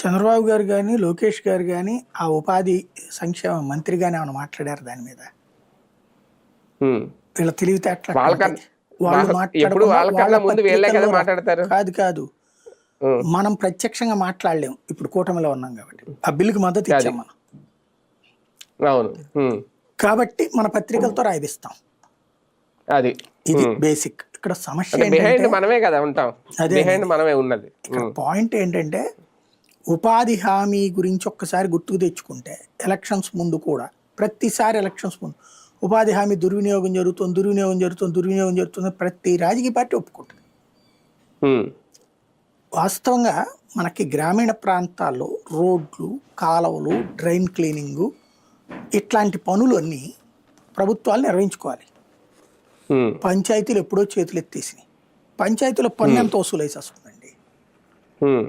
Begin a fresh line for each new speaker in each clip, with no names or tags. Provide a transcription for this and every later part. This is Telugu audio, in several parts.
చంద్రబాబు గారు గాని, లోకేష్ గారు గాని, ఆ ఉపాధి సంక్షేమ మంత్రి గాని ఏమైనా మాట్లాడారు దాని మీద?
హ్మ్.
వీళ్ళ తెలివితేటలు
వాళ్ళకన్
అట్లాంటియి. వాళ్ళు
ఎప్పుడు
మాట్లాడకుండా వాళ్ళ
వాళ్ళకన్నా ముందు వీళ్ళే కదా
పత్రికల్లో
మాట్లాడతారు.
కాదు.
హ్మ్.
మనం ప్రత్యక్షంగా మాట్లాడలేం. ఇప్పుడు కూటమిలో ఉన్నాం కాబట్టి. ఆ బిల్లుకి మద్దతు
అది.
ఇచ్చాం మనం.
అవును. హ్మ్.
కాబట్టి మన పత్రికలతో రాయిస్తాం.
అది.
ఇది
హ్మ్.
బేసిక్. ఇక్కడ సమస్య
అంటే
ఏంటంటే
బిహైండ్ మనమే కదా ఉంటాం.
అదే
బిహైండ్
అనేది.
మనమే ఉన్నది.
ఇక్కడ పాయింట్ ఏంటంటే ఉపాధి హామీ గురించి ఒక్కసారి గుర్తుకు తెచ్చుకుంటే ఎలక్షన్స్ ముందు కూడా ప్రతిసారి ఎలక్షన్స్ ముందు ఉపాధి హామీ దుర్వినియోగం జరుగుతుంది ప్రతి రాజకీయ పార్టీ ఒప్పుకుంటుంది.
హ్మ్.
వాస్తవంగా మనకి గ్రామీణ ప్రాంతాల్లో రోడ్లు, కాలువలు, డ్రైన్ క్లీనింగు ఇట్లాంటి పనులన్నీ ప్రభుత్వాలు నిర్వహించుకోవాలి.
హ్మ్.
పంచాయతీలు ఎప్పుడో చేతులు ఎత్తేసినాయి. పంచాయతీలో పన్ను ఎంత వసూలు వస్తుందండి?
హ్మ్.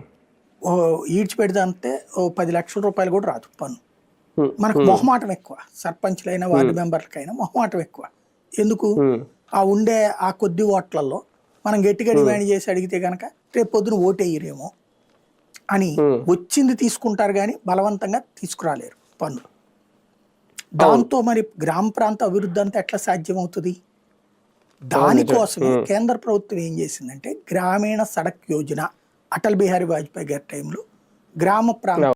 ఓ ఈడ్చిపెడితే అంతే ఓ 10 లక్షల రూపాయలు కూడా రాదు పన్ను.
హ్మ్.
మనకు
హ్మ్.
మొహమాటం ఎక్కువ. సర్పంచ్‌లైనా, వార్డు మెంబర్లకైనా మొహమాటం ఎక్కువ. ఎందుకు?
హ్మ్.
ఆ ఉండే ఆ కొద్ది ఓట్లలో మనం గట్టిగా
హ్మ్.
డిమాండ్ చేసి అడిగితే గనక రేపు పొద్దున ఓటెయ్యరేమో అని
హ్మ్.
వచ్చింది తీసుకుంటారు గానీ బలవంతంగా తీసుకురాలేరు పన్ను.
అవును.
దాంతో మరి గ్రామ ప్రాంత అభివృద్ధి అంతా ఎట్లా సాధ్యమవుతది?
అవును. నిజమే.
దానికోసమే
హ్మ్.
కేంద్ర ప్రభుత్వం ఏం చేసిందంటే గ్రామీణ సడక్ యోజన అటల్ బిహారీ వాజ్పేయి గారి టైంలో గ్రామ ప్రాంత